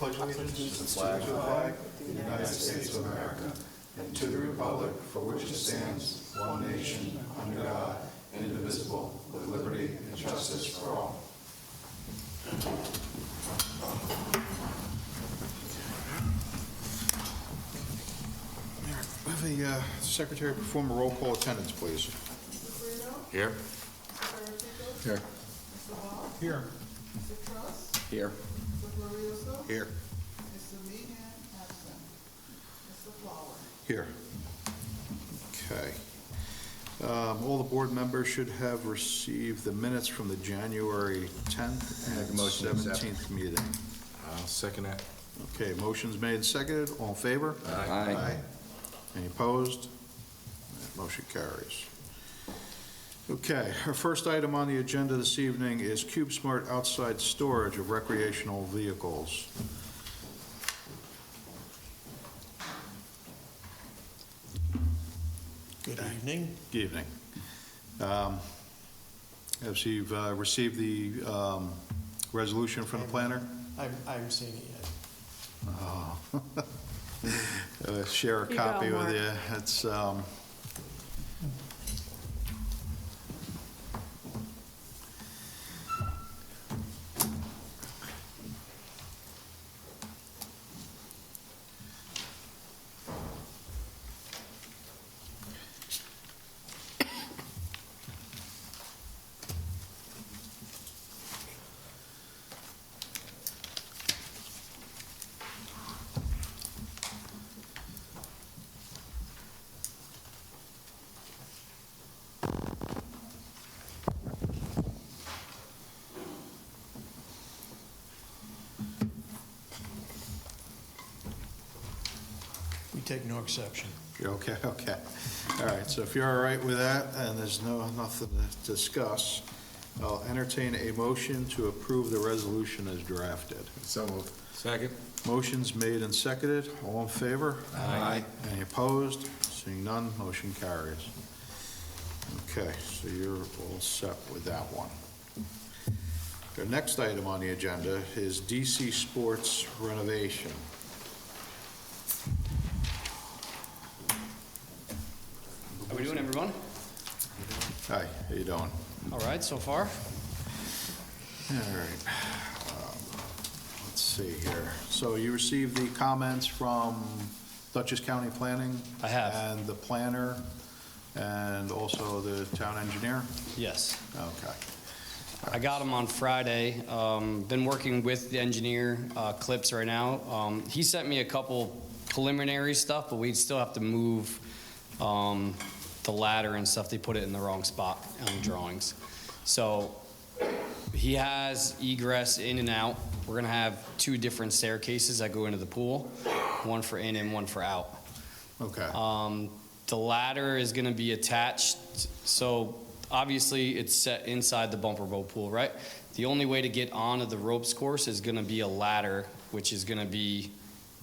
pledge allegiance to the flag of the United States of America and to the republic for which it stands, one nation, under God, indivisible, with liberty and justice for all. Have the secretary perform a roll call attendance, please. Here. Here. Here. Here. Here. Mr. Meehan, absent. Mr. Flower. Here. Okay. All the board members should have received the minutes from the January 10th Make a and motion to accept. 17th meeting. I'll second that. Okay, motion's made and seconded. All in favor? Aye. Any opposed? That motion carries. Okay, our first item on the agenda this evening is CubeSmart outside storage of recreational vehicles. Good evening. Good evening. As you've received the resolution from the planner? I haven't seen it yet. Oh. Share a You copy go, with Mark. you. It's, We take no exception. you're okay, okay. All right, so if you're all right with that, and there's nothing to discuss, I'll entertain a motion to approve the resolution as drafted. So moved. Second. Motion's made and seconded. All in favor? Aye. Any opposed? Seeing none, motion carries. Okay, so you're all set with that one. The next item on the agenda is DC Sports renovation. How we doing, everyone? Hi, how you doing? All right, so far? All right. Let's see here. So you received the comments from Dutchess County Planning? I have. And the planner, and also the town engineer? Yes. Okay. I got them on Friday. Been working with the engineer, Clips, right now. He sent me a couple preliminary stuff, but we'd still have to move the ladder and stuff. They put it in the wrong spot on the drawings. So he has egress in and out. We're gonna have two different staircases that go into the pool, one for in and one for out. Okay. The ladder is gonna be attached, so obviously it's set inside the bumper boat pool, right? The only way to get onto the ropes course is gonna be a ladder, which is gonna be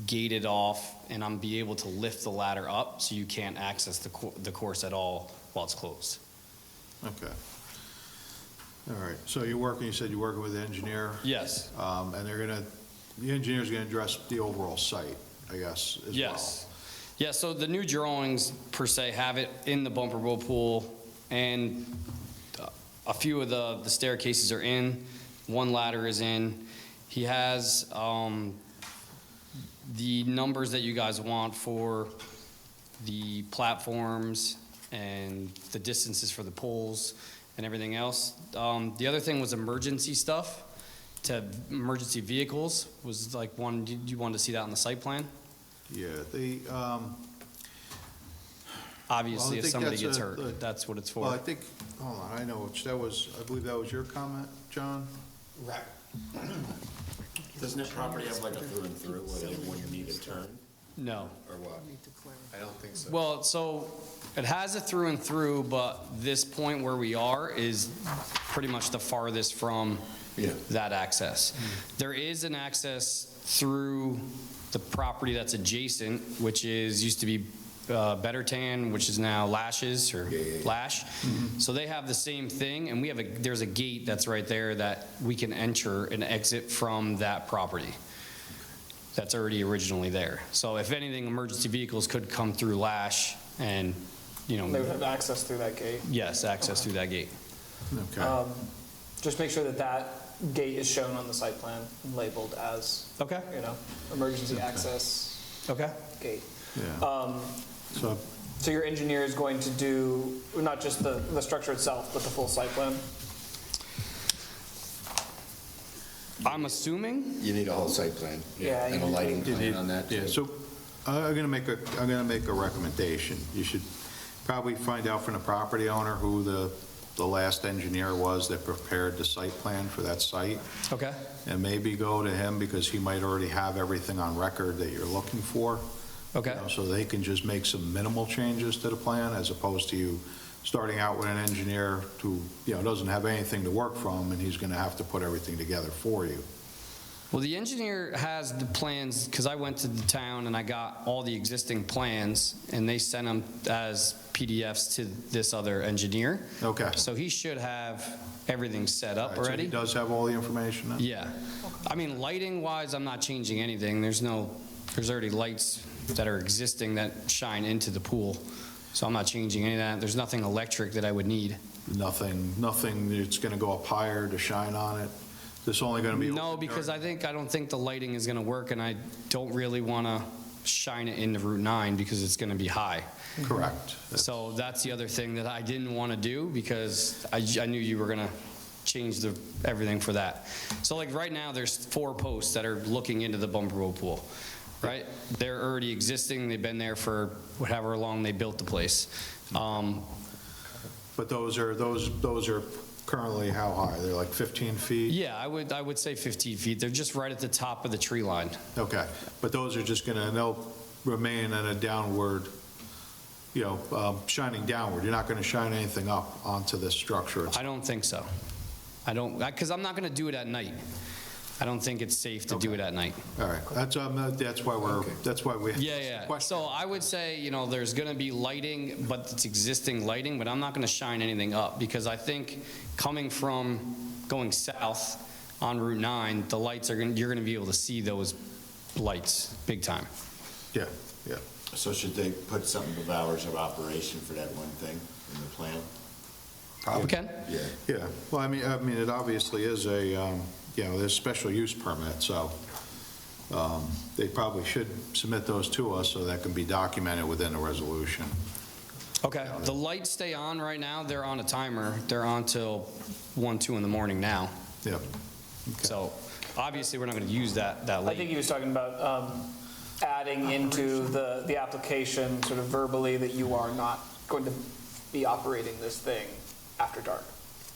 gated off, and I'm be able to lift the ladder up so you can't access the course at all while it's closed. Okay. All right. So you said you're working with the engineer? Yes. And the engineer's gonna address the overall site, I guess, as well? Yes. Yeah, so the new drawings per se have it in the bumper boat pool, and a few of the staircases are in, one ladder is in. He has the numbers that you guys want for the platforms and the distances for the poles and everything else. The other thing was emergency stuff, to emergency vehicles, was like one, you wanted to see that on the site plan? Yeah, Obviously, Well, I if think somebody that's gets a- hurt, that's what it's well, I for. think, hold on, I know, I believe that was your comment, John? Right. Doesn't that property have like a through and through when you need a turn No. or what? I don't think so. Well, so it has a through and through, but this point where we are is pretty much the farthest from Yeah. that access. There is an access through the property that's adjacent, which used to be Better Tan, which is now Lashes or Lash. So they have the same thing, and there's a gate that's right there that we can enter and exit from that property. that's already originally there. So if anything, emergency vehicles could come through Lash and, They would have access through that gate. yes, access through that gate. Okay, Just make sure that that gate is shown on the site plan, labeled as, Okay, emergency access okay. gate. yeah. So, So your engineer is going to do not just the structure itself, but the full site plan? I'm assuming, You need a whole site plan. Yeah, you And a do. lighting plan on that, yeah, too. so I'm gonna make a recommendation. You should probably find out from the property owner who the last engineer was that prepared the site plan for that site, okay, and maybe go to him because he might already have everything on record that you're looking for. okay. So they can just make some minimal changes to the plan as opposed to you starting out with an engineer who, doesn't have anything to work from, and he's gonna have to put everything together for you. Well, the engineer has the plans, because I went to the town and I got all the existing plans, and they sent them as PDFs to this other engineer. Okay. So he should have everything set All up right, so already. he does have all the information then? Yeah. I mean, lighting wise, I'm not changing anything. There's already lights that are existing that shine into the pool. So I'm not changing any of that. There's nothing electric that I would need. Nothing that's gonna go up higher to shine on it? This only gonna be? No, because I don't think the lighting is gonna work, and I don't really wanna shine it into Route 9 because it's gonna be high. Correct. So that's the other thing that I didn't want to do because I knew you were going to change everything for that. So like right now, there's 4 posts that are looking into the Bumper Road pool, right? They're already existing. They've been there for however long they built the place. But those are currently how high? They're like 15 feet? Yeah, I would say 15 feet. They're just right at the top of the tree line. Okay, but those are just they'll remain in a downward, shining downward. You're not gonna shine anything up onto this structure. I don't think so. Because I'm not going to do it at night. I don't think it's safe to do it at night. All right, that's why we. Yeah. So I would say, there's going to be lighting, but it's existing lighting, but I'm not going to shine anything up because I think going south on Route 9, the lights you're going to be able to see those lights big time. Yeah. So should they put something of hours of operation for that one thing in the plan? We can? Yeah. Yeah, well, I mean, it obviously is there's special use permit, so they probably should submit those to us so that can be documented within the resolution. Okay. The lights stay on right now. They're on a timer. They're on till 1, 2 in the morning now. Yep. So obviously, we're not going to use that I late. think he was talking about adding into the application sort of verbally that you are not going to be operating this thing after dark.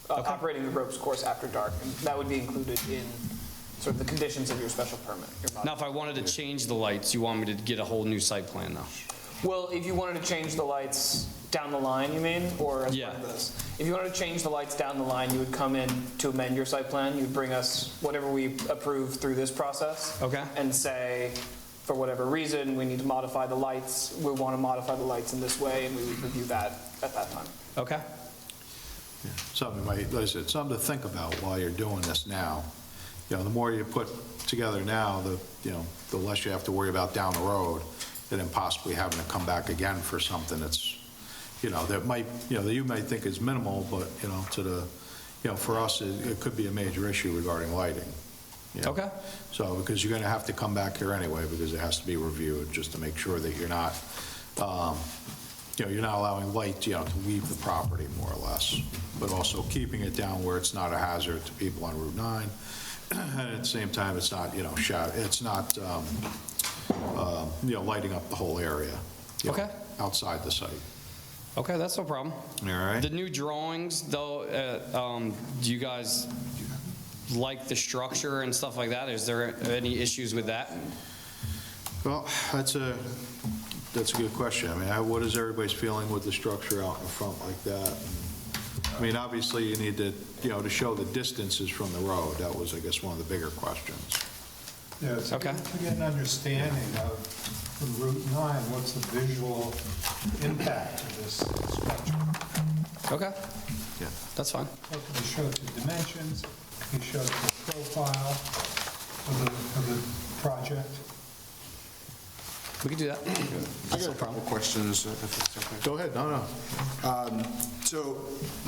Operating the ropes course after dark, and that would be included in sort of the conditions of your special permit. Now, if I wanted to change the lights, you want me to get a whole new site plan, though? Well, if you wanted to change the lights down the line, you mean, or as part of Yeah. this? If you wanted to change the lights down the line, you would come in to amend your site plan. You'd bring us whatever we approve through this process. Okay. And say, for whatever reason, we need to modify the lights. We want to modify the lights in this way, and we would review that at that time. Okay. Something to think about while you're doing this now. The more you put together now, the less you have to worry about down the road, and then possibly having to come back again for something that's, that you might think is minimal, but, for us, it could be a major issue regarding lighting. Okay. So, because you're going to have to come back here anyway, because it has to be reviewed, just to make sure that you're not, you're not allowing light, to leave the property more or less, but also keeping it down where it's not a hazard to people on Route 9. And at the same time, it's not, it's not, lighting up the whole area. Okay. Outside the site. Okay, that's no problem. All right? The new drawings, though, do you guys like the structure and stuff like that? Is there any issues with that? Well, that's a good question. I mean, what is everybody's feeling with the structure out in front like that? I mean, obviously, you need to, to show the distances from the road. That was, I guess, one of the bigger questions. Yeah, so Okay. to get an understanding of, from Route 9, what's the visual impact of this structure? Okay, Yeah. that's fine. He showed the dimensions, he showed the profile of the project. We could do that. I got a couple questions, if it's okay. Go ahead, no. So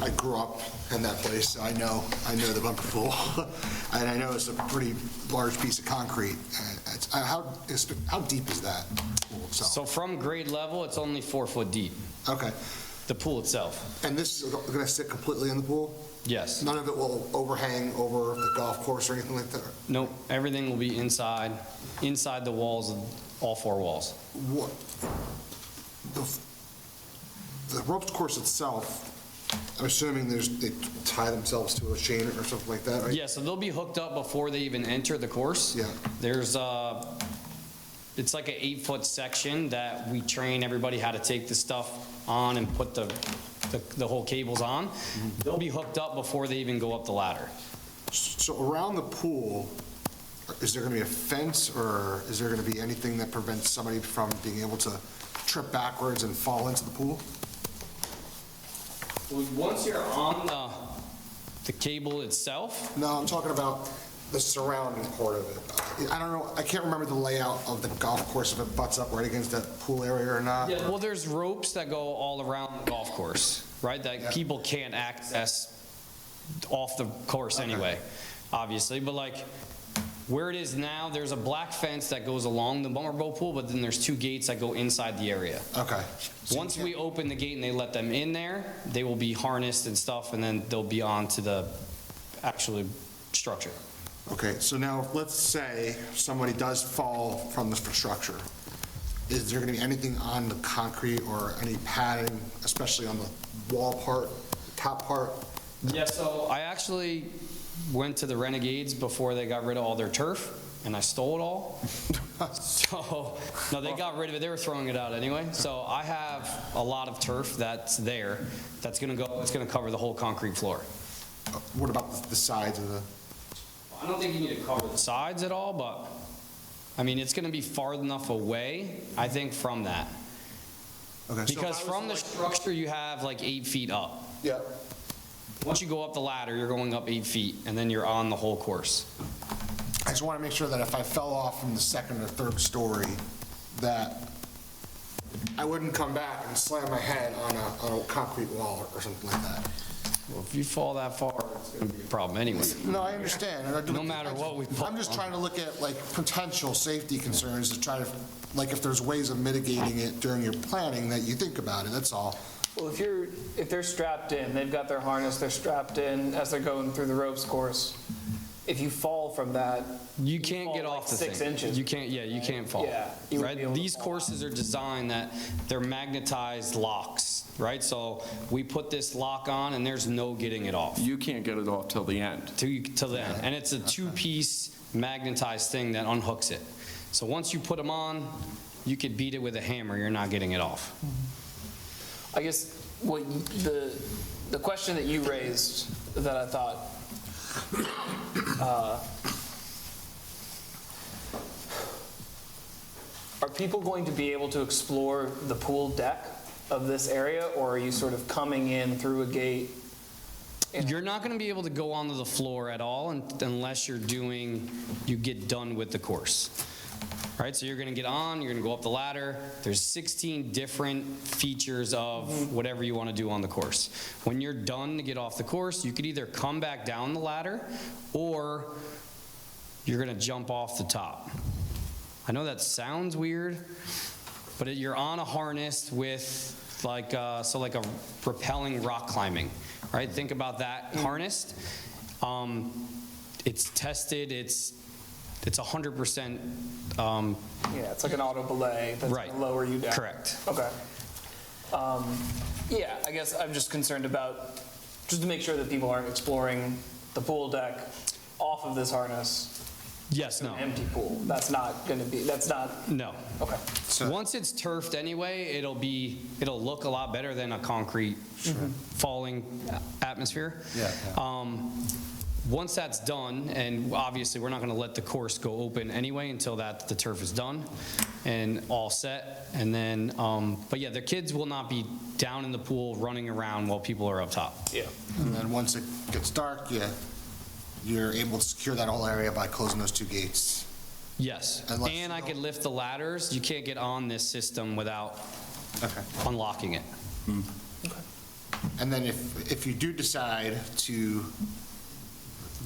I grew up in that place, so I know the bumper pool, and I know it's a pretty large piece of concrete. How deep is that pool itself? So from grade level, it's only 4 foot deep, Okay, the pool itself. and this is going to sit completely in the pool? Yes. None of it will overhang over the golf course or anything like that? Nope, everything will be inside the walls of all 4 walls. What, the ropes course itself, I'm assuming they tie themselves to a chain or something like that, right? Yeah, so they'll be hooked up before they even enter the course. Yeah. There's it's like an 8-foot section that we train everybody how to take the stuff on and put the whole cables on. They'll be hooked up before they even go up the ladder. So around the pool, is there going to be a fence, or is there going to be anything that prevents somebody from being able to trip backwards and fall into the pool? Once you're on the cable itself, No, I'm talking about the surrounding part of it. I don't know, I can't remember the layout of the golf course, if it butts up right against that pool area or not. yeah, well, there's ropes that go all around the golf course, right? That people can't access off the course anyway, obviously. But like where it is now, there's a black fence that goes along the bumper boat pool, but then there's 2 gates that go inside the area. Okay. So Once you we open the gate and they let them in there, they will be harnessed and stuff, and then they'll be on to the actual structure. Okay, so now, let's say somebody does fall from the structure. Is there going to be anything on the concrete or any padding, especially on the wall part, top part? Yeah, so I actually went to the Renegades before they got rid of all their turf, and I stole it all. So, no, they got rid of it. They were throwing it out anyway. So I have a lot of turf that's there, that's gonna go, it's gonna cover the whole concrete floor. What about the sides of the? I don't think you need to cover the sides at all, but, I mean, it's gonna be far enough away, I think, from that. Okay, so if Because I was from the like- structure, you have like 8 feet up. Yeah. Once you go up the ladder, you're going up 8 feet, and then you're on the whole course. I just want to make sure that if I fell off from the second or third story, that I wouldn't come back and slam my head on a concrete wall or something like that. Well, if you fall that far, it's gonna be a problem anyway. No, I understand. No matter what we put I'm just on. trying to look at like potential safety concerns to try to, like if there's ways of mitigating it during your planning that you think about it, that's all. Well, if they're strapped in, they've got their harness, they're strapped in as they're going through the ropes course. If you fall from that, You can't fall get like off the 6 thing. inches. You can't, yeah, you can't fall. Yeah, you wouldn't Right? be able to These fall. courses are designed that they're magnetized locks, right? So we put this lock on and there's no getting it off You can't get it off till the end. till the end. And it's a 2-piece magnetized thing that unhooks it. So once you put them on, you could beat it with a hammer, you're not getting it off. I guess the question that you raised that I thought are people going to be able to explore the pool deck of this area, or are you sort of coming in through a gate? You're not going to be able to go onto the floor at all unless you get done with the course. Right, so you're going to get on, you're going to go up the ladder. There's 16 different features of whatever you want to do on the course. When you're done to get off the course, you could either come back down the ladder or you're going to jump off the top. I know that sounds weird, but you're on a harness with like a rappelling rock climbing, right? Think about that harnessed. It's tested, it's 100%. Yeah, it's like an auto belay that's Right. going to lower you down. Correct. Okay. Yeah, I guess I'm just concerned about, just to make sure that people aren't exploring the pool deck off of this harness. Yes, no. An empty pool. That's not going to be, that's not, No. okay. Once it's turfed anyway, it'll look a lot better than a concrete falling atmosphere. Once that's done, and obviously we're not going to let the course go open anyway until the turf is done and all set. And then, but yeah, the kids will not be down in the pool running around while people are up top. Yeah. And then once it gets dark, you're able to secure that whole area by closing those 2 gates. Yes, Unless and you I could don't- lift the ladders. You can't get on this system without unlocking it. And then if you do decide to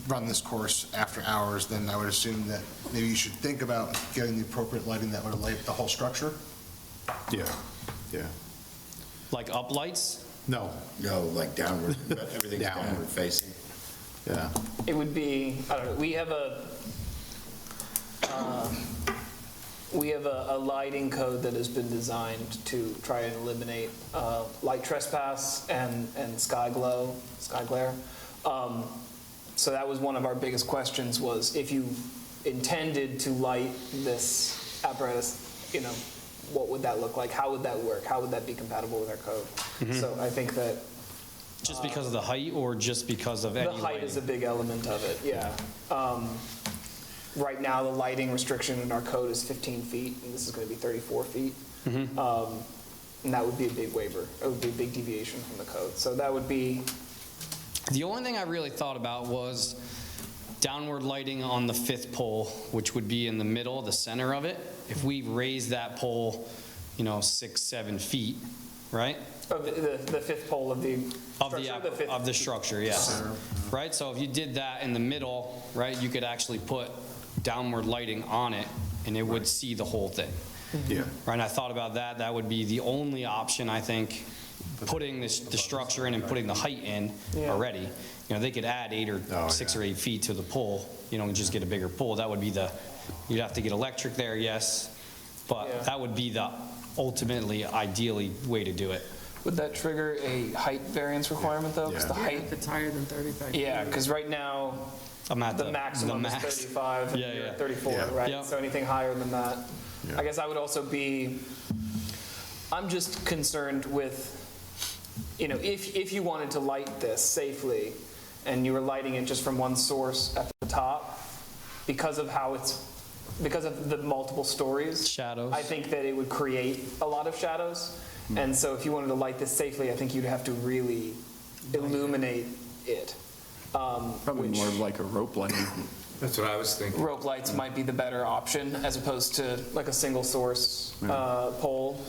run this course after hours, then I would assume that maybe you should think about getting the appropriate lighting that would light the whole structure? Yeah, yeah. Like up lights? No, No, like downward, everything's Down. downward facing. yeah. It would be, I don't know, we have a lighting code that has been designed to try and eliminate light trespass and sky glare. So that was one of our biggest questions, was if you intended to light this apparatus, what would that look like? How would that work? How would that be compatible with our code? So I think that Just because of the height or just because of any the height lighting? is a big element of it, yeah. Right now, the lighting restriction in our code is 15 feet, and this is going to be 34 feet. And that would be a big waiver. It would be a big deviation from the code. So that would be, The only thing I really thought about was downward lighting on the 5th pole, which would be in the middle, the center of it. If we raise that pole, 6, 7 feet, right? the fifth pole of the structure, fifth- Of the structure, yes. Right, so if you did that in the middle, right, you could actually put downward lighting on it, and it would see the whole thing. Yeah. Right, and I thought about that, that would be the only option, I think, putting the structure in and putting the height in Yeah. already. They could add 8 or 6 or 8 feet to the pole, and just get a bigger pole. That would be you'd have to get electric there, yes, Yeah. but that would be the ultimately, ideally way to do it. Would that trigger a height variance requirement, though? 'Cause the height, If it's higher than 35. yeah, because right now, I'm at the maximum is max. 35, and Yeah, you're yeah. at 34, Yeah. right? Yep. So anything higher than that. Yeah. I guess I would also be, I'm just concerned with, if you wanted to light this safely, and you were lighting it just from one source at the top, because of the multiple stories. Shadows. I think that it would create a lot of shadows. And so if you wanted to light this safely, I think you'd have to really illuminate it. Probably more like a rope lighting. That's what I was thinking. Rope lights might be the better option as opposed to like a single source pole.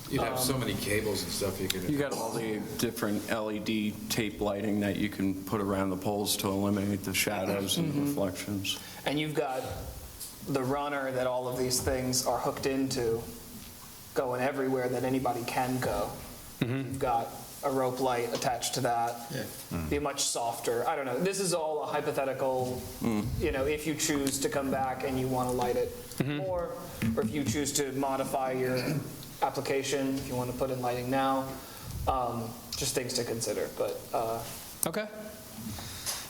You'd have so many cables and stuff you could. You got all the different LED tape lighting that you can put around the poles to eliminate the shadows and reflections. And you've got the runner that all of these things are hooked into going everywhere that anybody can go. You've got a rope light attached to that. Be much softer. I don't know. This is all a hypothetical, if you choose to come back and you want to light it more, or if you choose to modify your application, if you want to put in lighting now, just things to consider. But Okay.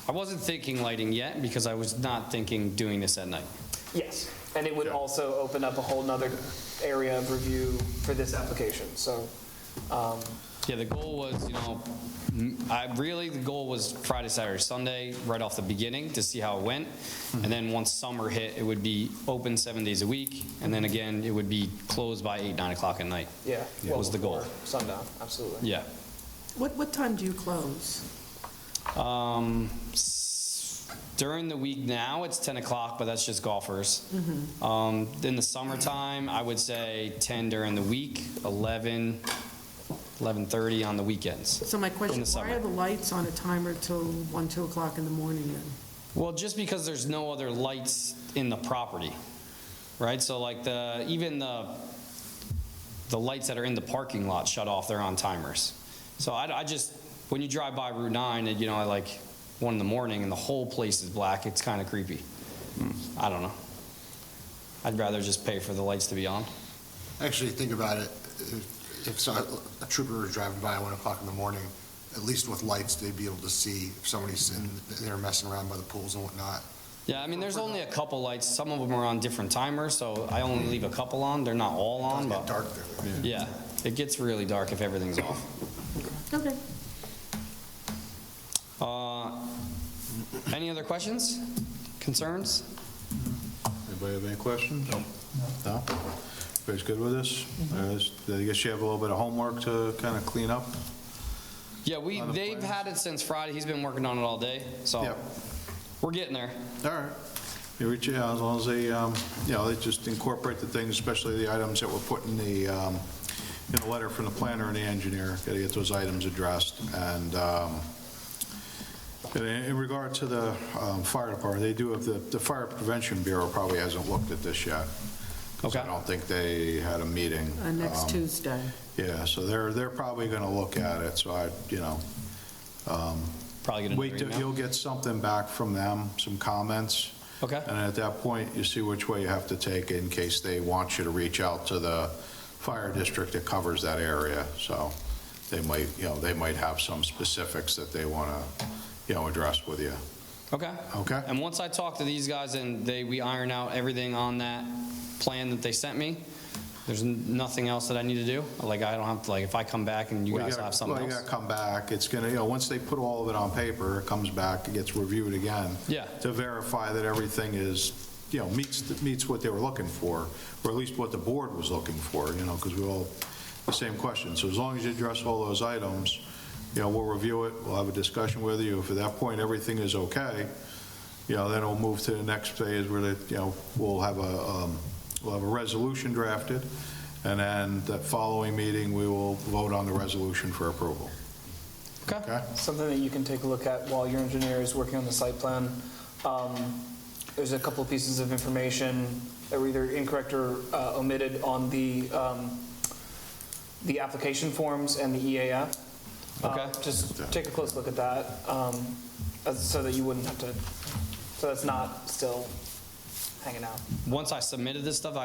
I wasn't thinking lighting yet because I was not thinking doing this at night. yes, and it would also open up a whole nother area of review for this application. So Yeah, the goal was, the goal was Friday, Saturday, Sunday, right off the beginning to see how it went. And then once summer hit, it would be open 7 days a week. And then again, it would be closed by 8, 9 o'clock at night. yeah, well was the goal. before sundown, absolutely. Yeah. What time do you close? During the week now, it's 10 o'clock, but that's just golfers. In the summertime, I would say 10 during the week, 11, 11:30 on the weekends. So my question, the why summer. are the lights on a timer till 1, 2 o'clock in the morning then? Well, just because there's no other lights in the property, right? So like even the lights that are in the parking lot shut off, they're on timers. So I just, when you drive by Route 9, and, at like 1 in the morning and the whole place is black, it's kind of creepy. I don't know. I'd rather just pay for the lights to be on. Actually, think about it, if a trooper was driving by at 1 o'clock in the morning, at least with lights, they'd be able to see if somebody's in there messing around by the pools and whatnot. Yeah, I mean, there's only a couple lights. Some of them are on different timers, so I only leave a couple on. They're not all on, It's but dark there. yeah, it gets really dark if everything's off. Okay. Any other questions, concerns? Anybody have any questions? No? Everybody's good with this? I guess you have a little bit of homework to kind of clean up? Yeah, On the they've plans? had it since Friday. He's been working on it all day, so Yep. we're getting there. All right. You reach out, as long as they, they just incorporate the things, especially the items that were put in the letter from the planner and the engineer, got to get those items addressed. And in regard to the fire department, they do have, the Fire Prevention Bureau probably hasn't looked at this yet. 'Cause I don't think they had a meeting. Next Tuesday. Yeah, so they're probably going to look at it, so Probably gonna. wait till you'll get something back from them, some comments. Okay. And at that point, you see which way you have to take it in case they want you to reach out to the fire district that covers that area. So they might have some specifics that they want to, address with you. Okay. Okay? And once I talk to these guys and we iron out everything on that plan that they sent me, there's nothing else that I need to do? Like, I don't have to, like, if I come back and you guys have something You else? got to come back. It's going to, once they put all of it on paper, it comes back, it gets reviewed again. Yeah. To verify that everything is, meets what they were looking for, or at least what the board was looking for, because we all, the same question. So as long as you address all those items, we'll review it, we'll have a discussion with you. If at that point everything is okay, then we'll move to the next phase where, we'll have a resolution drafted, and then that following meeting, we will vote on the resolution for approval. Okay? Something that you can take a look at while your engineer is working on the site plan. There's a couple of pieces of information that were either incorrect or omitted on the application forms and the EAF. Okay. Just take a close look at that, so that you wouldn't have to, so that's not still hanging out. Once I submitted this stuff,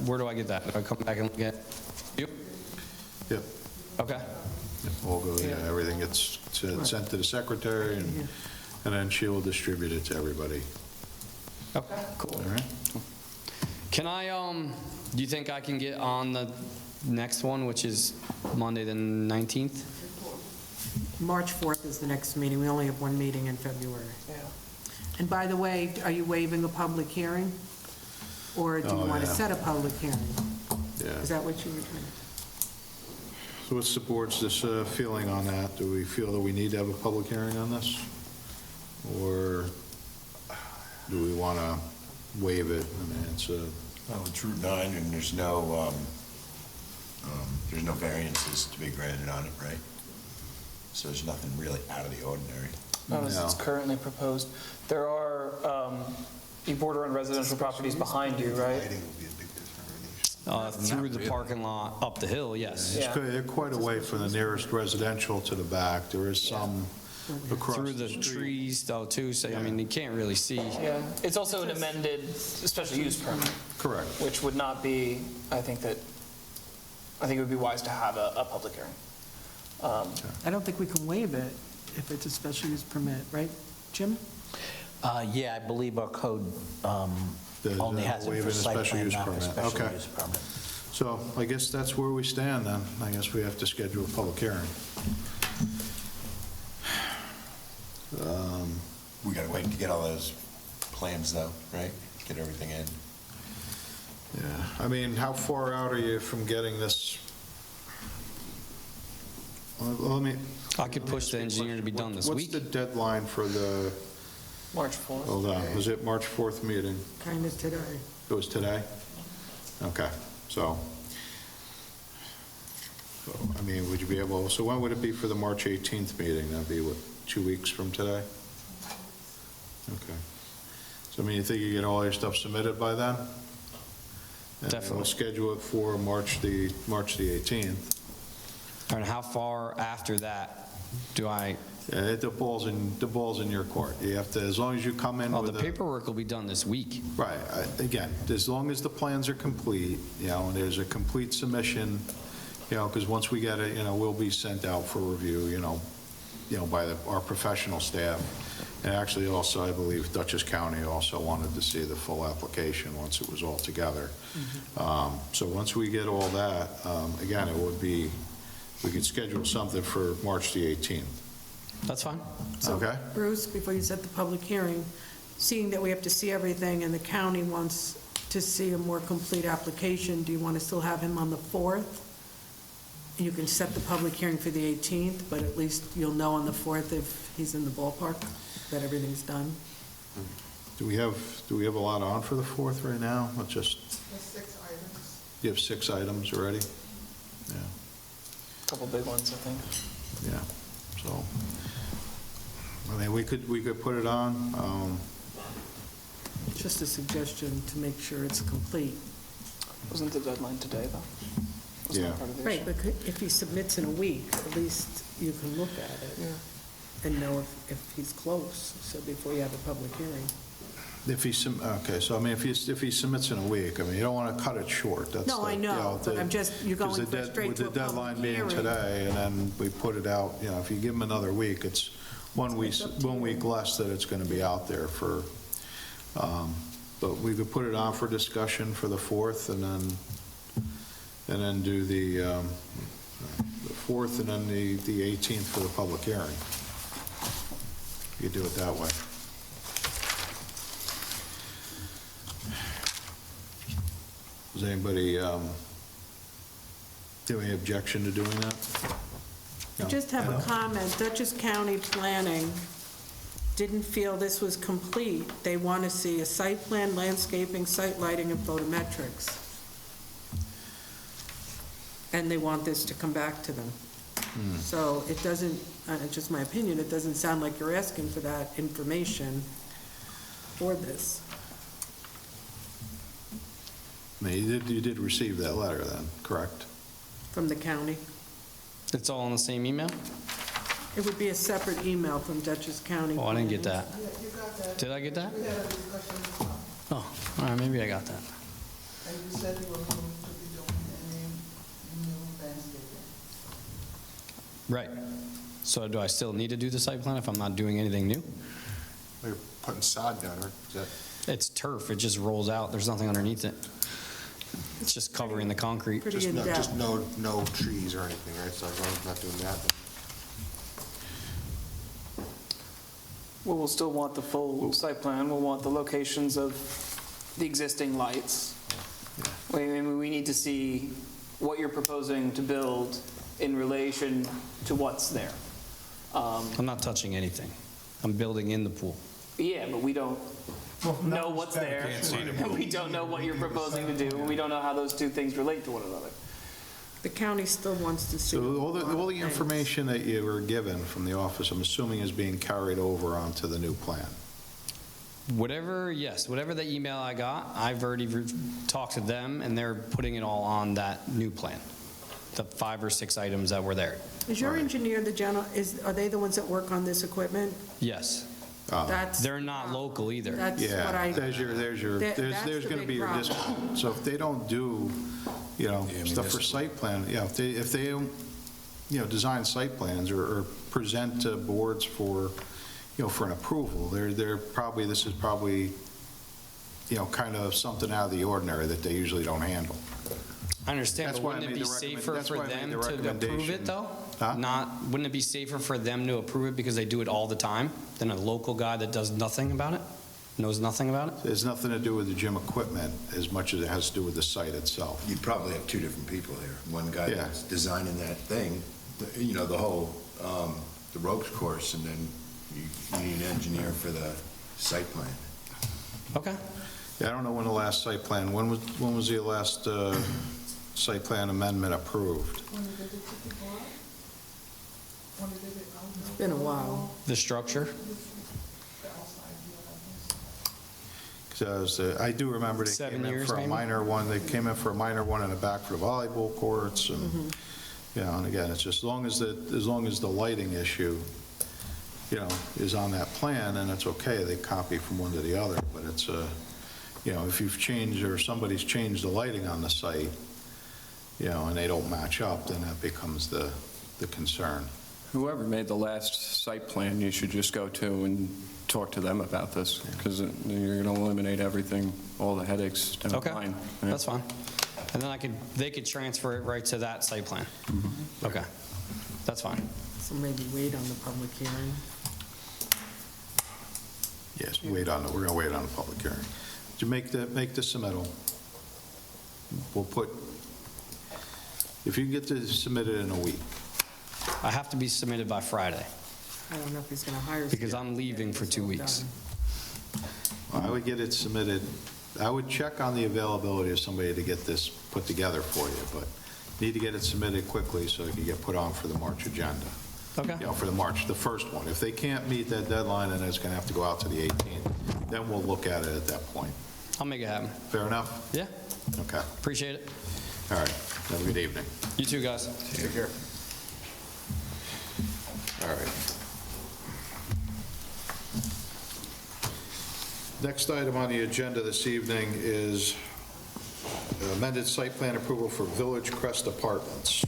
where do I get that? Do I come back and look at you? Yep. Okay. We'll go, everything gets sent to the secretary, and then she will distribute it to everybody. Okay, cool. All right? Can I, do you think I can get on the next one, which is Monday the 19th? March 4th is the next meeting. We only have one meeting in February. Yeah. And by the way, are you waiving a public hearing? Or do you want to set a public hearing? Yeah. Is that what you were doing? So what's the board's feeling on that? Do we feel that we need to have a public hearing on this? Or do we want to waive it? I mean, it's a... Well, it's Route 9, and there's no variances to be granted on it, right? So there's nothing really out of the ordinary. Not as it's currently proposed. There are, you border on residential properties behind you, right? Through the parking lot, up the hill, yes. Yeah. They're quite away from the nearest residential to the back. There is some across Through the street. trees though, too, so, I mean, you can't really see. Yeah, it's also an amended special use permit, Correct. which would not be, I think it would be wise to have a public hearing. I don't think we can waive it if it's a special use permit, right, Jim? Yeah, I believe our code only has it waive for it a site special plan, use not for permit. special Okay. use permit. So I guess that's where we stand then. I guess we have to schedule a public hearing. We gotta wait to get all those plans though, right? Get everything in. Yeah, I mean, how far out are you from getting this? Let me... I could push the engineer to be done this week. What's the deadline for the, March 4th. hold on, was it March 4th meeting? Kind of today. It was today? Okay, so, I mean, would you be able, so when would it be for the March 18th meeting? That'd be, what, 2 weeks from today? Okay. So, I mean, you think you get all your stuff submitted by then? And Definitely. we'll schedule it for March the 18th. And how far after that do I, The ball's in your court. You have to, as long as you come in oh, with the paperwork will be done this week. Right, again, as long as the plans are complete, and there's a complete submission, because once we get it, we'll be sent out for review, by our professional staff. And actually also, I believe Dutchess County also wanted to see the full application once it was all together. So once we get all that, again, it would be, we could schedule something for March the 18th. That's fine. Okay? Bruce, before you set the public hearing, seeing that we have to see everything and the county wants to see a more complete application, do you want to still have him on the 4th? You can set the public hearing for the 18th, but at least you'll know on the 4th if he's in the ballpark, that everything's done. Do we have a lot on for the 4th right now? Let's just, 6 items. you have 6 items already? Yeah, Couple big ones, I think. yeah, so, I mean, we could put it on, Just a suggestion to make sure it's complete. Wasn't the deadline today, though? Wasn't that Yeah. part of the Right, issue? but if he submits in a week, at least you can look at it and know if he's close, so before you have a public hearing. okay, so I mean, if he submits in a week, I mean, you don't want to cut it short. That's No, the- I know, you know, but I'm just, you're because going the straight to a With the deadline public being hearing. today, and then we put it out, you know, if you give him another week, it's 1 week less that it's going to be out there for, but we could put it on for discussion for the 4th, and then do the 4th, and then the 18th for the public hearing. You could do it that way. Does anybody have any objection to doing that? I No. just have a comment. Dutchess County Planning didn't feel this was complete. They want to see a site plan, landscaping, site lighting, and photometrics. And they want this to come back to them. So it doesn't, just my opinion, it doesn't sound like you're asking for that information for this. I mean, you did receive that letter then, correct? From the county. It's all in the same email? It would be a separate email from Dutchess County. Oh, I didn't get Planning. that. Did I get that? Oh, all right, maybe I got that. And you said you were going to be doing any new landscaping. Right. So do I still need to do the site plan if I'm not doing anything new? We're putting sod down, right? Is that? It's turf, it just rolls out, there's nothing underneath it. It's just covering the concrete. Pretty Just in-depth. no trees or anything, right? So as long as we're not doing that, then. Well, we'll still want the full site plan. We'll want the locations of the existing lights. We need to see what you're proposing to build in relation to what's there. I'm not touching anything. I'm building in the pool. Yeah, but we don't know what's there. We don't know what you're proposing to do. We don't know how those two things relate to one another. The county still wants to see. So all a lot of the things. information that you were given from the office, I'm assuming is being carried over onto the new plan? Whatever the email I got, I've already talked to them, and they're putting it all on that new plan, the 5 or 6 items that were there. Is your engineer the general, are they the ones that work on this equipment? Yes. That's. They're not local either. That's what I. Yeah, there's That's the going to big be your problem. discount. So if they don't do, stuff for site plan, if they don't, design site plans or present boards for, for an approval, this is probably, kind of something out of the ordinary that they usually don't handle. I understand, That's but why I wouldn't it made be the safer that's for why I made them the to approve recommendation. it, though? Huh? Wouldn't it be safer for them to approve it because they do it all the time than a local guy that does nothing about it, knows nothing about it? It has nothing to do with the gym equipment as much as it has to do with the site itself. You'd probably have 2 different people here. One guy Yeah. that's designing that thing, the whole, the ropes course, and then you need an engineer for the site plan. Okay. Yeah, I don't know when the last site plan, when was the last site plan amendment approved? When you did it before? When you did it out? It's been a while. The structure? The outside, Because I do remember they 7 came in years, for a maybe? minor one, they came in for a minor one in the back for the volleyball courts, and, and again, it's just as long as the lighting issue, is on that plan, and it's okay, they copy from one to the other, but it's, if you've changed, or somebody's changed the lighting on the site, and they don't match up, then that becomes the concern. Whoever made the last site plan, you should just go to and talk to them about this, because you're going to eliminate everything, all the headaches down the Okay, line. that's fine. And then they could transfer it right to that site plan. Okay, that's fine. So maybe wait on the public hearing. Yes, we're going to wait on the public hearing. To make the submittal, we'll put, if you can get this submitted in a week, I have to be submitted by Friday I don't know if he's going to hire. because I'm leaving for 2 weeks. I would get it submitted, I would check on the availability of somebody to get this put together for you, but need to get it submitted quickly so it can get put on for the March agenda. Okay. You know, for the first one. If they can't meet that deadline and it's going to have to go out to the 18th, then we'll look at it at that point. I'll make it happen. Fair enough? Yeah, Okay. appreciate it. All right. Have a good evening. You too, guys. Take care. All right. Next item on the agenda this evening is amended site plan approval for Village Crest Apartments.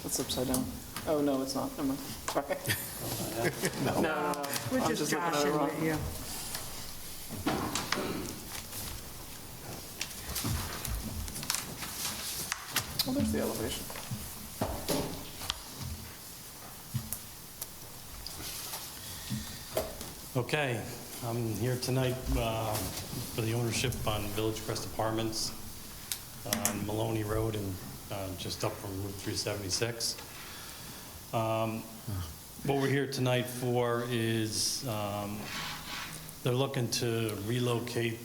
It's upside down. Oh, no, it's not. Never mind. Sorry. No. We're I'm just looking at it joshing wrong. with you. Oh, there's the elevation. Okay, I'm here tonight for the ownership on Village Crest Apartments on Maloney Road and just up from Route 376. What we're here tonight for is they're looking to relocate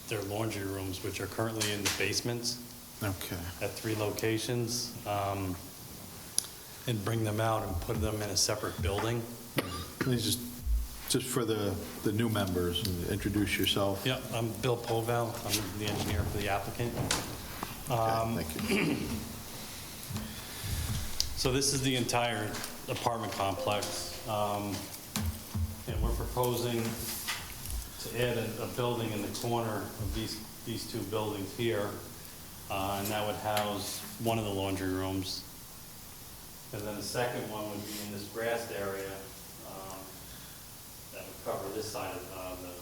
their laundry rooms, which are currently in the basements. Okay. At 3 locations, and bring them out and put them in a separate building. Please just for the new members, introduce yourself. Yep, I'm Bill Povell. I'm the engineer for the applicant. Okay, thank you. So this is the entire apartment complex. And we're proposing to add a building in the corner of these 2 buildings here. And that would house one of the laundry rooms. And then the second one would be in this grassed area that would cover this side of the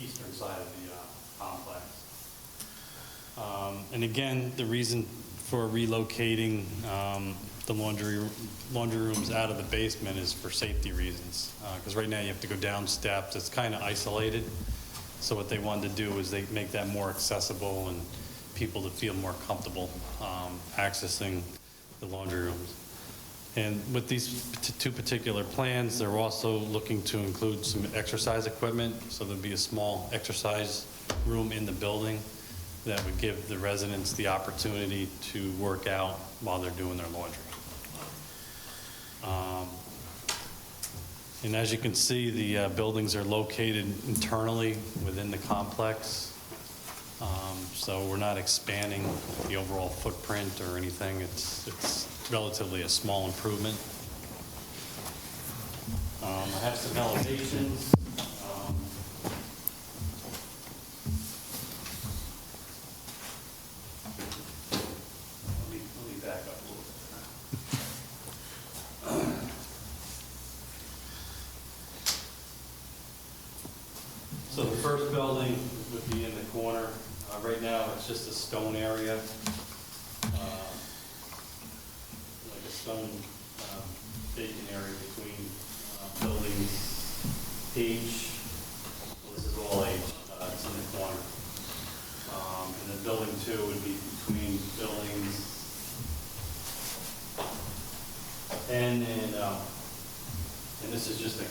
eastern side of the complex. And again, the reason for relocating the laundry rooms out of the basement is for safety reasons. Because right now you have to go down steps. It's kind of isolated. So what they wanted to do is they make that more accessible and people to feel more comfortable accessing the laundry rooms. And with these 2 particular plans, they're also looking to include some exercise equipment. So there'll be a small exercise room in the building that would give the residents the opportunity to work out while they're doing their laundry. And as you can see, the buildings are located internally within the complex. So we're not expanding the overall footprint or anything. It's relatively a small improvement. I have some elevations. Let me back up a little bit. So the first building would be in the corner. Right now, it's just a stone area, like a stone vacant area between buildings H, well, this is all H, it's in the corner. And then building 2 would be between buildings N and this is just a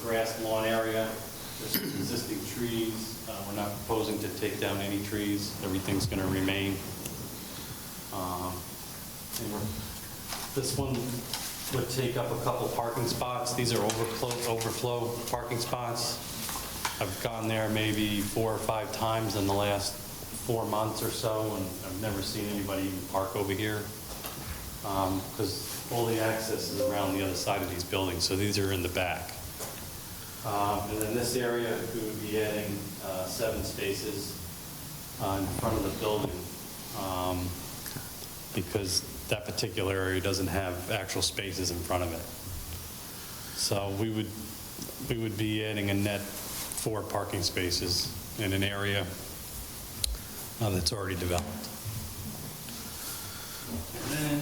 grass lawn area. There's existing trees. We're not proposing to take down any trees. Everything's going to remain. This one would take up a couple parking spots. These are overflow parking spots. I've gone there maybe 4 or 5 times in the last 4 months or so, and I've never seen anybody even park over here because all the access is around the other side of these buildings, so these are in the back. And then this area, we would be adding 7 spaces in front of the building because that particular area doesn't have actual spaces in front of it. So we would be adding a net 4 parking spaces in an area that's already developed. And then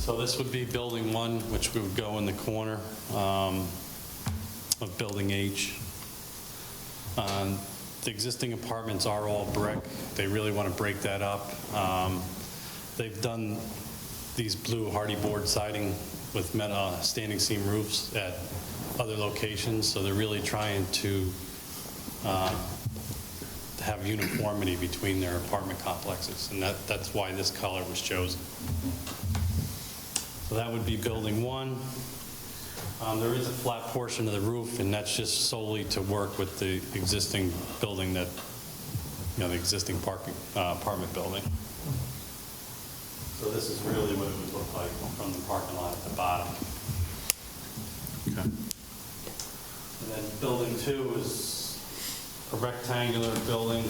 So this would be building 1, which would go in the corner of building H. The existing apartments are all brick. They really want to break that up. They've done these blue hardy board siding with standing seam roofs at other locations, so they're really trying to have uniformity between their apartment complexes, and that's why this color was chosen. So that would be building 1. There is a flat portion of the roof, and that's just solely to work with the existing building that, the existing apartment building. So this is really what it would look like from the parking lot at the bottom. Okay. And then building 2 is a rectangular building,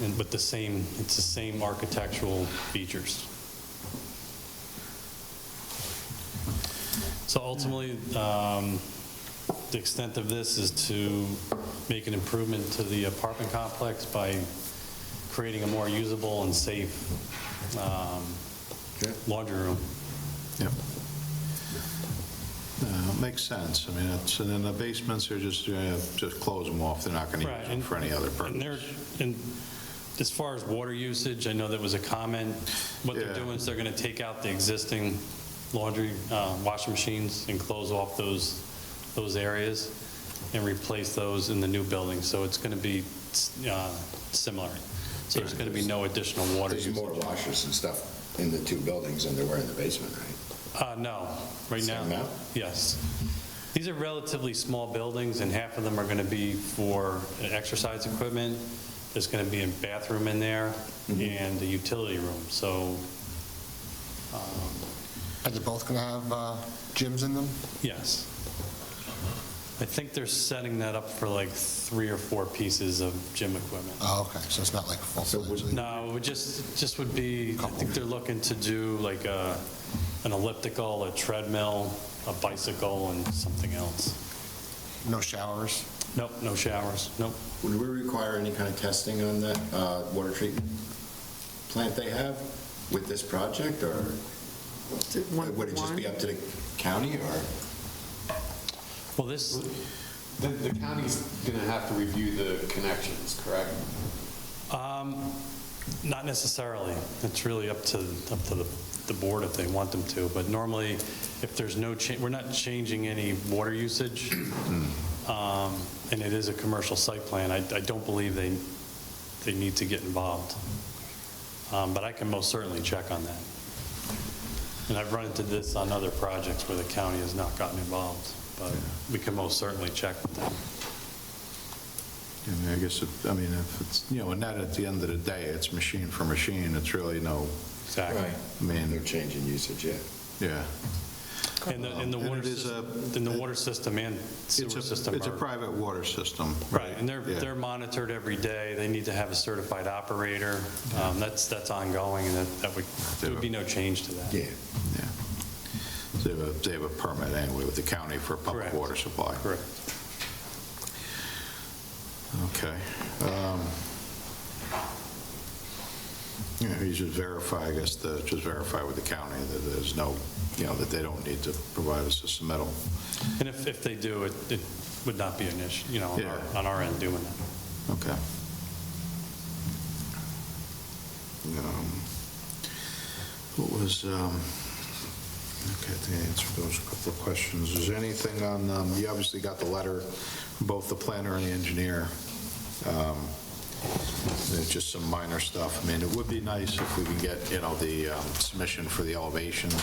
and with it's the same architectural features. So ultimately, the extent of this is to make an improvement to the apartment complex by creating a more usable and safe laundry room. Yep. Makes sense. I mean, and then the basements are just close them off. They're not going to use them for any other purpose. And as far as water usage, I know there was a comment. What they're doing is they're going to take out the existing laundry washing machines and close off those areas and replace those in the new building. So it's going to be similar. So there's going to be no additional water There's usage. more washers and stuff in the 2 buildings than there were in the basement, right? No, right now. Same amount? Yes. These are relatively small buildings, and half of them are going to be for exercise equipment. There's going to be a bathroom in there and a utility room. So, Are they both going to have gyms in them? yes. I think they're setting that up for like 3 or 4 pieces of gym equipment. Oh, okay, so it's not like a full-fledged. No, it would just would be, I think they're looking to do like an elliptical, a treadmill, a bicycle, and something else. No showers? Nope, no showers, nope. Would we require any kind of testing on that water treatment plant they have with this project, or would it just be up to the county, or? Well, this, The county's going to have to review the connections, correct? not necessarily. It's really up to the board if they want them to. But normally, if there's no change, we're not changing any water usage, and it is a commercial site plan. I don't believe they need to get involved. But I can most certainly check on that. And I've run into this on other projects where the county has not gotten involved. But we can most certainly check with them. I mean, I guess, if it's, and that at the end of the day, it's machine for machine. It's really no. Exactly. Right. I mean, No change in usage yet. yeah. And the water system and sewer system It's a are- private water system. Right, and they're monitored every day. They need to have a certified operator. That's ongoing, and there would be no change to that. Yeah. Yeah. So they have a permit anyway with the county for a public Correct. water supply. Correct. Okay. You should verify, I guess, just verify with the county that there's no, that they don't need to provide us a submittal. And if they do, it would not be an issue, Yeah. on our end doing that. Okay. What was, okay, I think I answered those couple of questions. Is there anything on, you obviously got the letter, both the planner and the engineer. There's just some minor stuff. I mean, it would be nice if we can get, the submission for the elevations,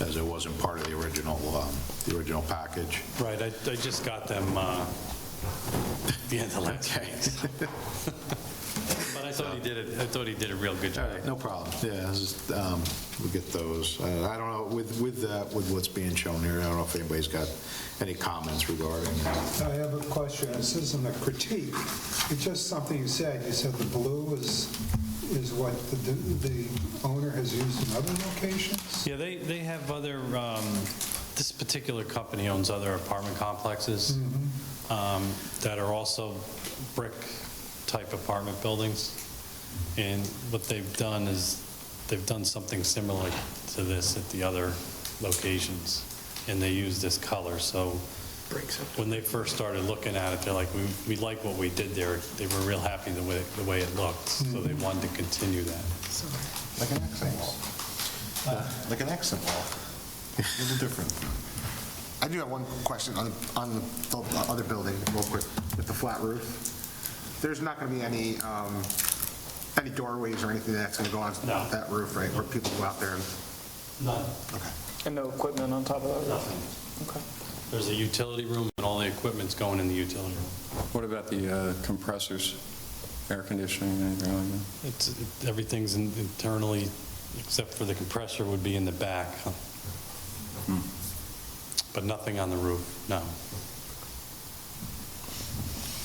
as it wasn't part of the original package. Right, I just got them the end of last week. But I thought he did a real good job. All right, no problem. Yeah, it's just, we'll get those. I don't know, with what's being shown here, I don't know if anybody's got any comments regarding that. I have a question. This isn't a critique. It's just something you said. You said the blue is what the owner has used in other locations? Yeah, they have other, this particular company owns other apartment complexes that are also brick-type apartment buildings. And what they've done is they've done something similar to this at the other locations, and they use this color, so when they first started looking at it, they're like, we like what we did there. They were real happy the way it looked, so they wanted to continue that. Like an accent wall. Like an accent wall. A little different. I do have one question on the other building, real quick, with the flat roof. There's not going to be any doorways or anything that's going to go on that roof, right, where people go out there and... None. Okay. And no equipment on top of that? Nothing. Okay. There's a utility room, and all the equipment's going in the utility room. What about the compressors, air conditioning, anything like that? Everything's internally, except for the compressor would be in the back. But nothing on the roof, no.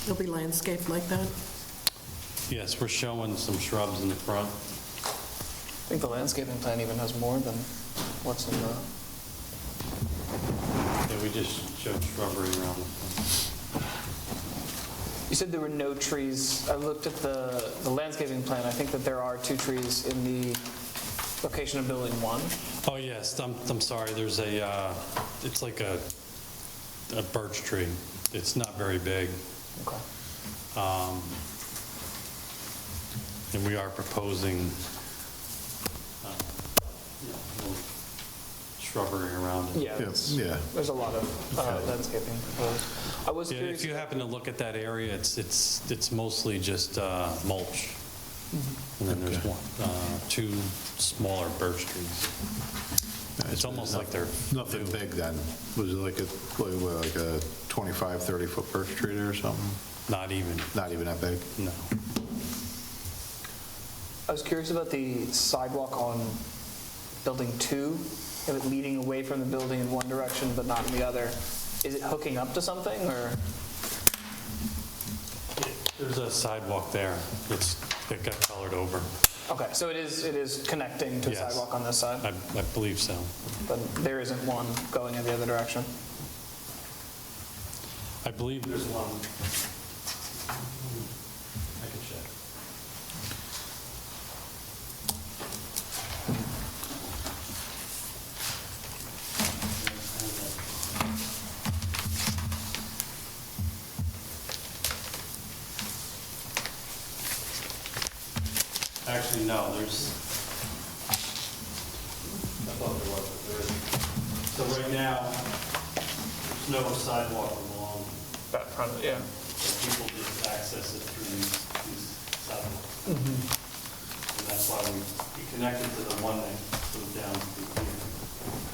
It'll be landscaped like that? Yes, we're showing some shrubs in the front. I think the landscaping plan even has more than what's in the... Yeah, we just showed shrubbery around the front. You said there were no trees. I looked at the landscaping plan. I think that there are 2 trees in the location of building 1. Oh, yes, I'm sorry, there's it's like a birch tree. It's not very big. Okay. And we are proposing shrubbery around it. Yeah, Yeah. there's a lot of landscaping proposed. I was Yeah, curious. if you happen to look at that area, it's mostly just mulch. And then there's 2 smaller birch trees. It's almost like they're... Nothing big then. Was it like a 25, 30-foot birch tree there or something? Not even. Not even that big? No. I was curious about the sidewalk on building 2, of it leading away from the building in one direction but not in the other. Is it hooking up to something, or? There's a sidewalk there. It got colored over. Okay, so it is connecting to the Yes. sidewalk on this side, I believe so. but there isn't one going in the other direction. I believe there's one. I can check. Actually, no, there's, I thought there was, but there isn't. So right now, there's no sidewalk along. That front, yeah. People just access it through these sidewalks. And that's why we connected to the one that goes down to here.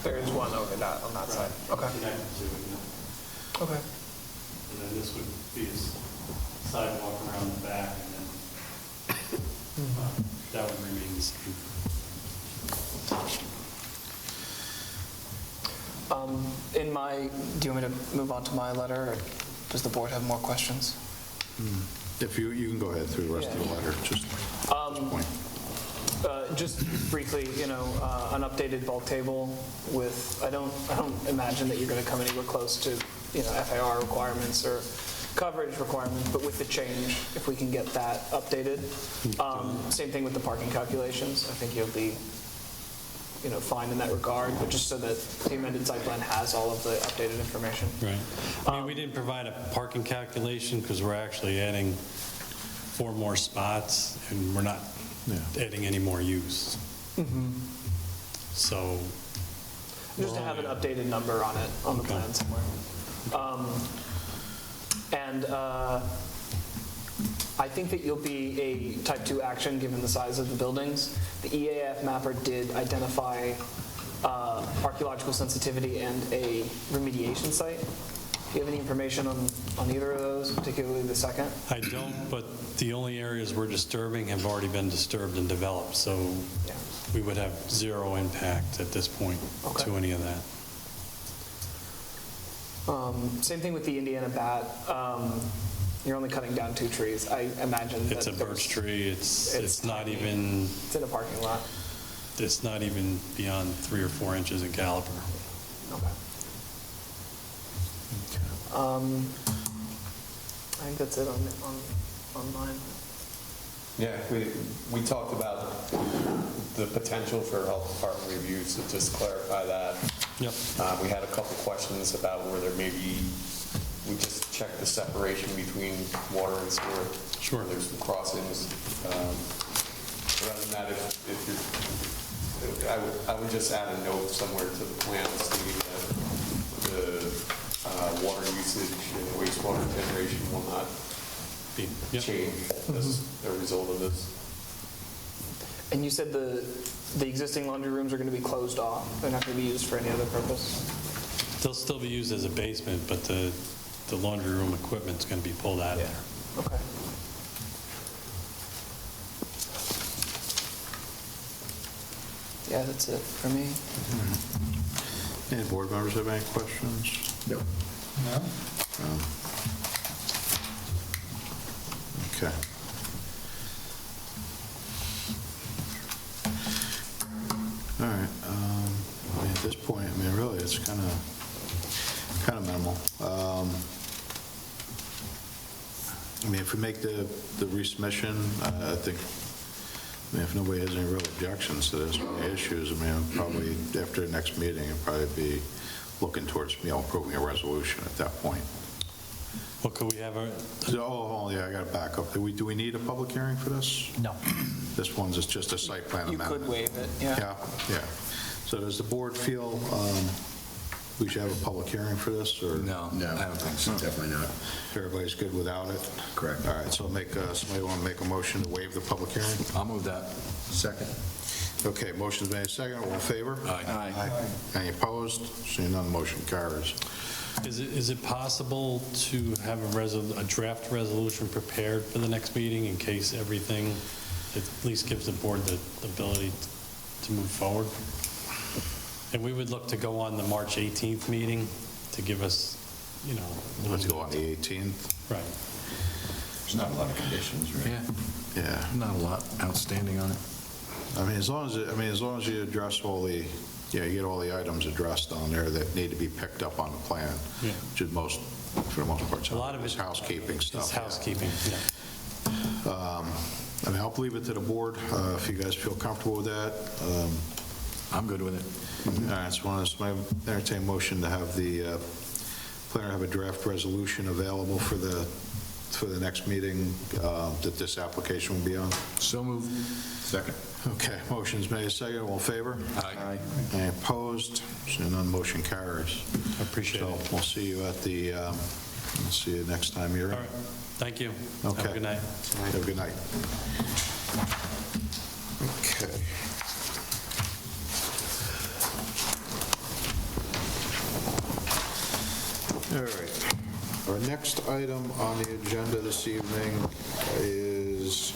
There is one over that, on that side. Okay. Connected to it, yeah. Okay. And then this would be a sidewalk around the back, and then that would remain the same. Do you want me to move on to my letter, or does the board have more questions? If you can go ahead through the rest of the letter, just at this point. Just briefly, an updated bulk table with, I don't imagine that you're going to come anywhere close to, FAR requirements or coverage requirements, but with the change, if we can get that updated. Same thing with the parking calculations. I think you'll be, fine in that regard, but just so that the amended site plan has all of the updated information. Right. I mean, we didn't provide a parking calculation because we're actually adding 4 more spots, and we're not adding any more use. So. Just to have an updated number on it, on the plan somewhere. I think that you'll be a type 2 action given the size of the buildings. The EAF mapper did identify archaeological sensitivity and a remediation site. Do you have any information on either of those, particularly the second? I don't, but the only areas we're disturbing have already been disturbed and developed, so we would have 0 impact at this point to any of that. Same thing with the Indiana bat. You're only cutting down 2 trees. I imagine It's a birch tree. It's not even. It's in a parking lot. It's not even beyond 3 or 4 inches in caliber. Okay. I think that's it on mine. Yeah, we talked about the potential for health department reviews, so just clarify that. Yep. We had a couple questions about whether maybe we just check the separation between water and sewer. Sure. There's some crossings. Other than that, if you're, I would just add a note somewhere to the plan stating that the water usage and wastewater generation will not change as a result of this. And you said the existing laundry rooms are going to be closed off? They're not going to be used for any other purpose? They'll still be used as a basement, but the laundry room equipment's going to be pulled out of there. Okay. Yeah, that's it for me. Any board members have any questions? No. No? Okay. All right, I mean, at this point, I mean, really, it's kind of minimal. I mean, if we make the resubmission, I think, I mean, if nobody has any real objections to this, or any issues, I mean, probably after the next meeting, it'd probably be looking towards, approving a resolution at that point. Well, could we have a... Oh, yeah, I got to back up. Do we need a public hearing for this? No. This one's just a site plan You amendment? could waive it, yeah. Yeah. So does the board feel we should have a public hearing for this, or? No, I don't think so, definitely not. Everybody's good without it? Correct. All right, so somebody want to make a motion to waive the public hearing? I'll move that. Second. Okay, motion's made second. All in favor? Aye. Any opposed? Seeing none, motion carries. Is it possible to have a draft resolution prepared for the next meeting in case everything, at least gives the board the ability to move forward? And we would look to go on the March 18th meeting to give us, Let's go on the 18th. Right. There's not a lot of conditions, right? Yeah. Not a lot outstanding on it. I mean, as long as you address all the, you get all the items addressed on there that need to be picked up on the plan, Yeah. which is for the most part, A lot of it's it- housekeeping stuff. It's housekeeping, yeah. I mean, I'll leave it to the board if you guys feel comfortable with that. I'm good with it. All right, so I entertain a motion to have the planner have a draft resolution available for the next meeting that this application will be on. So moved. Second. Okay, motion's made second. All in favor? Aye. Any opposed? Seeing none, motion carries. I appreciate So it. we'll see you at the, we'll see you next time you're All in. right, thank you. Okay. Have a good night. Have a good night. Okay. All right. Our next item on the agenda this evening is,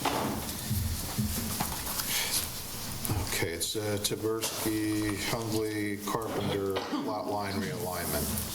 okay, it's Taberski, Hungley, Carpenter lot line realignment.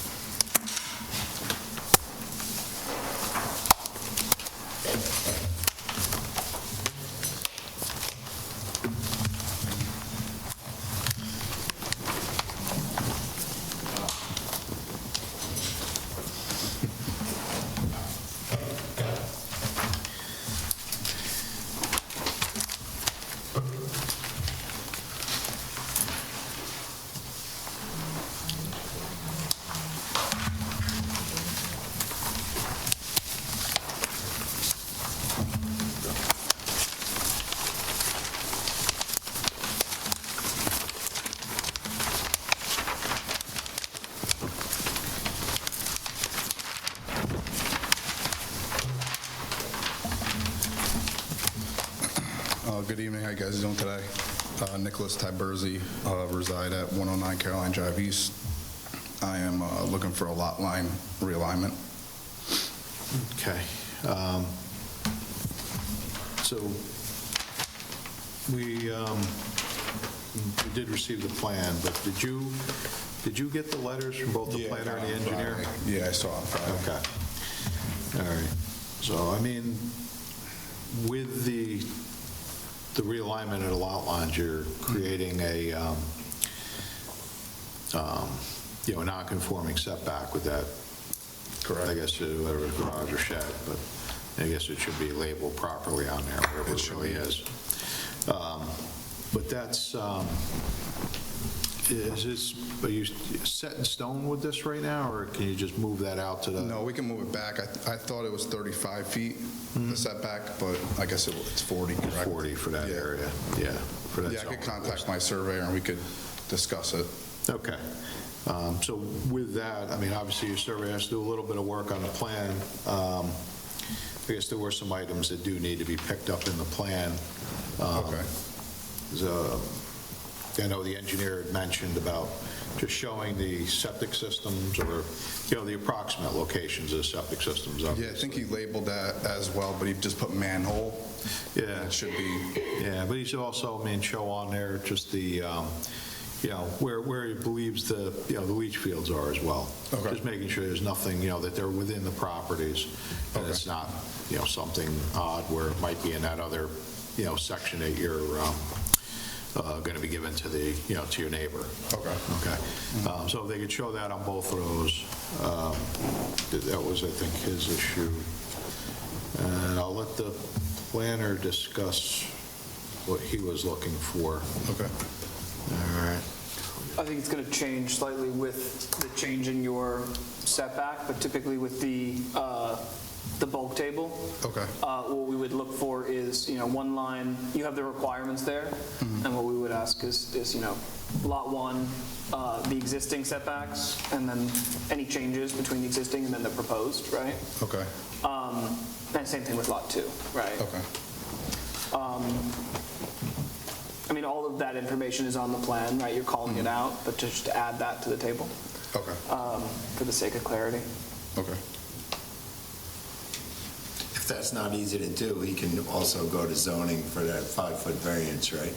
Good evening. How you guys doing today? Nicholas Tiberzi, reside at 109 Caroline Drive East. I am looking for a lot line realignment. Okay. So we did receive the plan, but did you get the letters from both the planner and the engineer? Yeah, I saw it on Friday. Okay. All right. So, I mean, with the realignment of the lot lines, you're creating a, a non-conforming setback with that. Correct. I guess, whatever, garage or shed, but I guess it should be labeled properly on there, wherever it really is. But that's, are you set in stone with this right now, or can you just move that out to the? No, we can move it back. I thought it was 35 feet, the setback, but I guess it's 40, correct? 40 for that area, yeah. For that Yeah, I could zone. contact my surveyor and we could discuss it. Okay. So with that, I mean, obviously your surveyor has to do a little bit of work on the plan. I guess there were some items that do need to be picked up in the plan. Okay. I know the engineer had mentioned about just showing the septic systems or, the approximate locations of the septic systems. Yeah, I think he labeled that as well, but he just put manhole. Yeah. It should be. Yeah, but he should also, show on there just the, where he believes the leach fields are as well. Okay. Just making sure there's nothing, that they're within the properties, and it's not, something odd where it might be in that other, section that you're going to be given to the, to your neighbor. Okay. Okay. So if they could show that on both of those, that was, I think, his issue. And I'll let the planner discuss what he was looking for. Okay. All right. I think it's going to change slightly with the change in your setback, but typically with the bulk table. Okay. What we would look for is, one line, you have the requirements there, and what we would ask is, lot one, the existing setbacks, and then any changes between the existing and then the proposed, right? Okay. And same thing with lot two, right? Okay. All of that information is on the plan, right? You're calling it out, but just to add that to the table. Okay. For the sake of clarity. Okay. If that's not easy to do, he can also go to zoning for that 5-foot variance, right?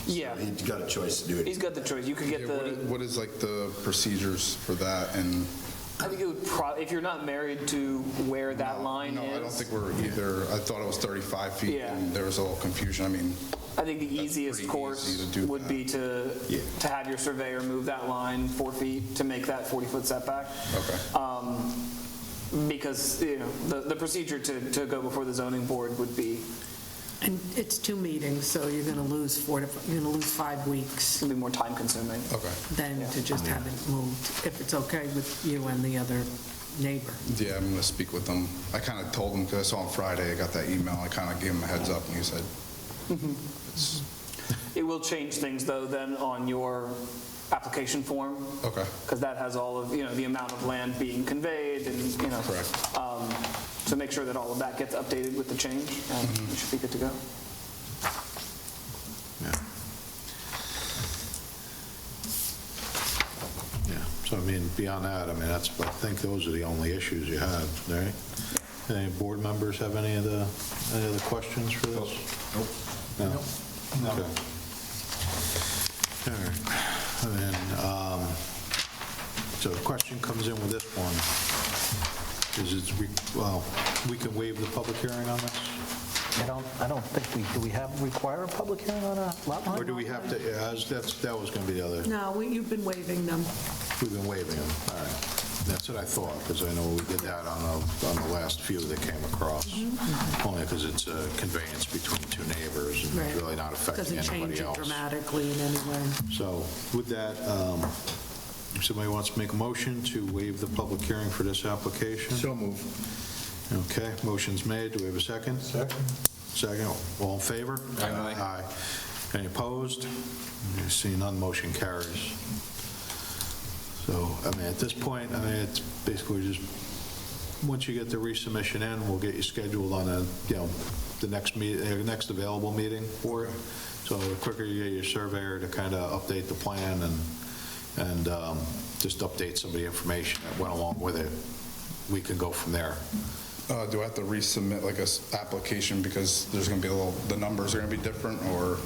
Yeah. So he's got a choice to do it. He's got the choice. You could get What is like the procedures for that? And I think it would if you're not married to where that line is. No, I don't think we're either. I thought it was 35 feet, Yeah. and there was a little confusion. I think the easiest course would be to have your surveyor move that line 4 feet to make that 40-foot setback. Okay. Because, the procedure to go before the zoning board would be. And it's 2 meetings, so you're going to lose 5 weeks. It'll be more time consuming. Okay. Than to just have it moved, if it's okay with you and the other neighbor. Yeah, I'm going to speak with them. I kind of told him, because I saw on Friday, I got that email, I kind of gave him a heads up, and he said, It will change things, though, then on your application form. Okay. Because that has all of, the amount of land being conveyed and, Correct. So make sure that all of that gets updated with the change, and you should be good to go. Yeah. Yeah, so beyond that, I think those are the only issues you had, right? Any board members have any other questions for this? Nope. No? Okay. All right. And then, so the question comes in with this one, we can waive the public hearing on this? I don't think do we require a public hearing on a lot line? Or do we have to, that was going to be the other, No, you've been waiving them. we've been waiving them, all right. That's what I thought, because I know we did that on the last few that came across. Only because it's a conveyance between 2 neighbors and Right. really not affecting Doesn't anybody change else. it dramatically in any way. So with that, if somebody wants to make a motion to waive the public hearing for this application? So move. Okay, motion's made. Do we have a second? Second. All in favor? Aye. Aye. Any opposed? Seeing none, motion carries. So, at this point, it's basically just, once you get the resubmission in, we'll get you scheduled on the next available meeting for it. So the quicker you get your surveyor to kind of update the plan and just update some of the information that went along with it, we can go from there. Do I have to resubmit like a application because there's going to be the numbers are going to be different, or?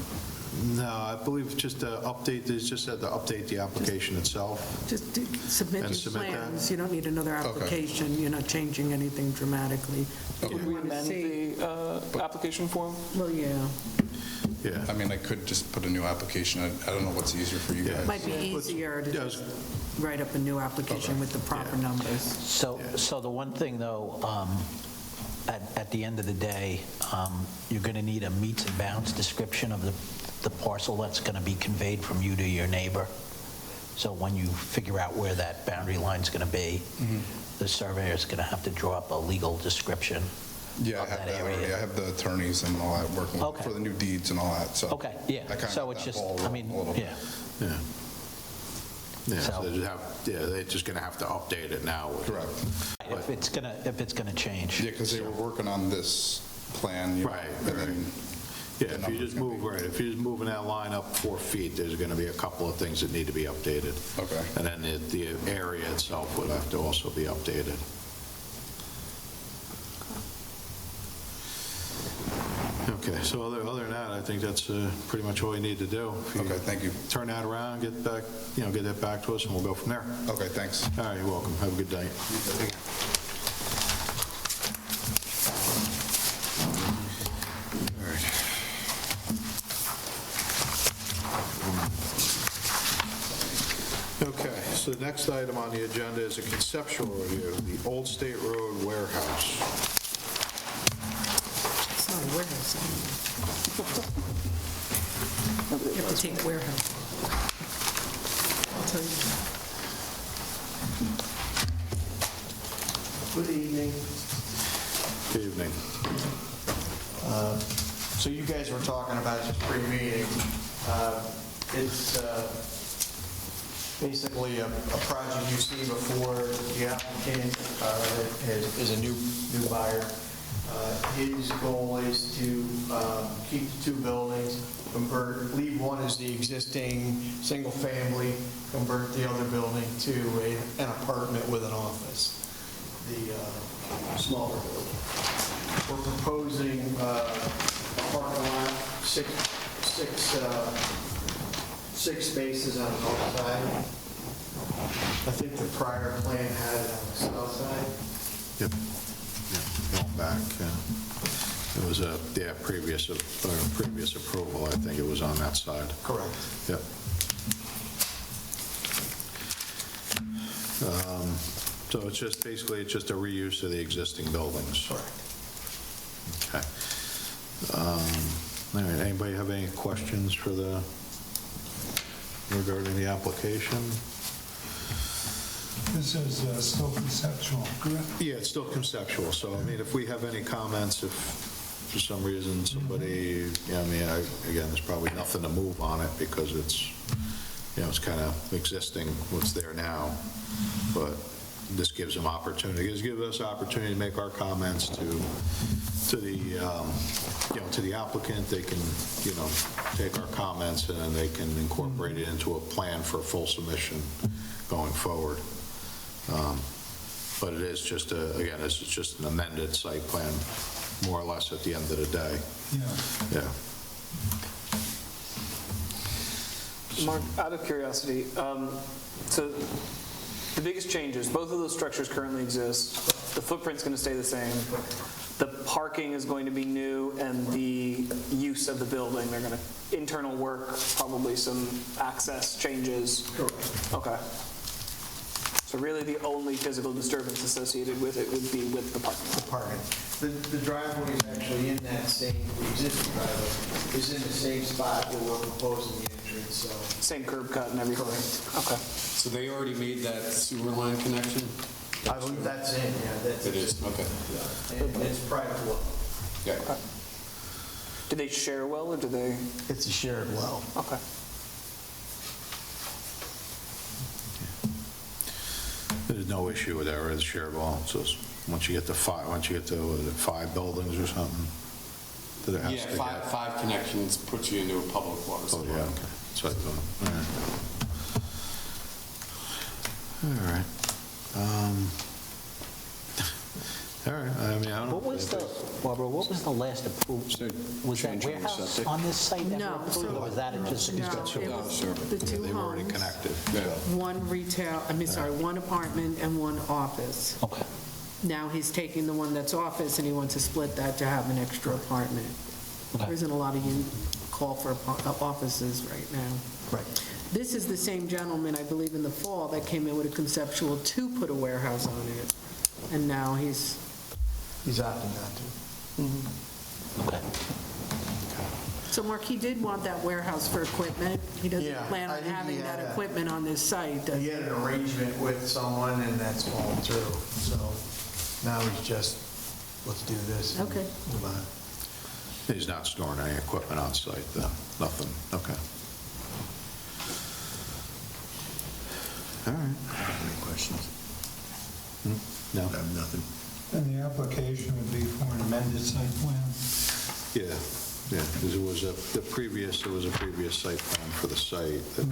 No, I believe just to update, it's just had to update the application itself. Just submit And your submit that? plans. You don't need another application. You're not changing anything dramatically. Would we amend the application form? Well, yeah. Yeah. I could just put a new application. I don't know what's easier for you guys. It might be easier to just write up a new application with the proper numbers. So the one thing, though, at the end of the day, you're going to need a meets and bounds description of the parcel that's going to be conveyed from you to your neighbor. So when you figure out where that boundary line's going to be, the surveyor's going to have to draw up a legal description Yeah, I of have that that already. I area. have the attorneys and all that working Okay. for the new deeds and all that, so. Okay, yeah. I kinda So got it's that just, ball I mean, rolling a little yeah. bit. Yeah. Yeah, so So- they're just going to have to update it now. Correct. If it's going to change. Yeah, because they were working on this plan, you know. Right, and then Yeah, the if you number's just gonna move, be- right, if you're just moving that line up 4 feet, there's going to be a couple of things that need to be updated. Okay. And then the area itself would have to also be updated. Okay, so other than that, I think that's pretty much all you need to do. If you Okay, thank you. Turn that around, get back, get that back to us, and we'll go from there. Okay, thanks. All right, you're welcome. Have a good day. All right. Okay, so the next item on the agenda is a conceptual review, the Old State Road Warehouse. It's not a warehouse anymore. You have to take warehouse. I'll tell you. Good evening. Good evening. So you guys were talking about this pre-meeting. It's basically a project you see before the applicant is a new buyer. His goal is to keep the 2 buildings, leave one as the existing single-family, convert the other building to an apartment with an office, the smaller building. We're proposing a parking lot, six spaces on the north side. I think the prior plan had it on the south side. Yep. Yeah, going back, it was a, previous approval, I think it was on that side. Correct. Yep. So it's just, basically, it's just a reuse of the existing buildings. Correct. Okay. All right, anybody have any questions for regarding the application? This is still conceptual, correct? Yeah, it's still conceptual, so, I mean, if we have any comments, if for some reason somebody, again, there's probably nothing to move on it because it's, it's kind of existing, what's there now, but this gives them opportunity, gives us opportunity to make our comments to the applicant. They can, take our comments and then they can incorporate it into a plan for full submission going forward. But it is just again, it's just an amended site plan, more or less at the end of the day. Yeah. Yeah. Mark, out of curiosity, so the biggest changes, both of those structures currently exist. The footprint's going to stay the same. The parking is going to be new, and the use of the building, they're going to, internal work, probably some access changes. Correct. Okay. So really, the only physical disturbance associated with it would be with the parking. The parking. The driveway is actually in that same, the existing driveway is in the same spot where we're proposing the entrance, so. Same curb cut and everything? Correct. Okay. So they already made that sewer line connection? I believe that's in, yeah, that's. It is, okay. And it's private well. Yeah. Do they share a well, or do they? It's a shared well. Okay. There's no issue with that, or it's shared well. So once you get to 5 buildings or something, that it has Yeah, to get. five connections puts you into a public water Oh, supply. yeah, okay. So I thought, all right. All right, I mean, I don't know. What was Barbara, what was the last approval? Was that Changing the warehouse septic. on this site ever No, approved, or was that just? No, it was the 2 They've already homes, connected. one retail, one apartment and one office. Okay. Now he's taking the one that's office and he wants to split that to have an extra apartment. There isn't a lot of call for offices right now. Right. This is the same gentleman, I believe, in the fall that came in with a conceptual to put a warehouse on it. And now he's He's opting not to. Okay. So Mark, he did want that warehouse for equipment. He doesn't Yeah, plan I on think he having had that a- equipment on this site. He had an arrangement with someone, and that's fallen through. So now he's just, let's do this. and Okay. move on. He's not storing any equipment on site, then? Nothing, okay. All right. Any questions? No? I have nothing. And the application would be for an amended site plan? Yeah, because there was a previous site plan for the site that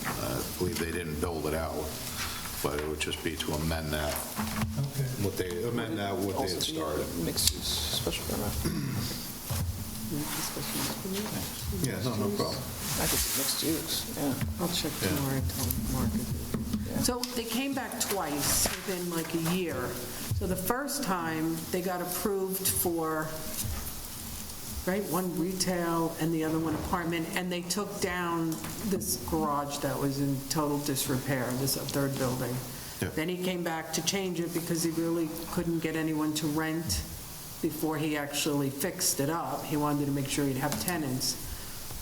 I believe they didn't build it out, but it would just be to amend that, Okay. what they had started. Mixed use special permit. Yeah, no problem. I think it's mixed use, yeah. I'll check tomorrow and tell Mark. So they came back twice within like a year. So the first time, they got approved for, right, one retail and the other one apartment, and they took down this garage that was in total disrepair, this third building. Yeah. Then he came back to change it because he really couldn't get anyone to rent before he actually fixed it up. He wanted to make sure he'd have tenants.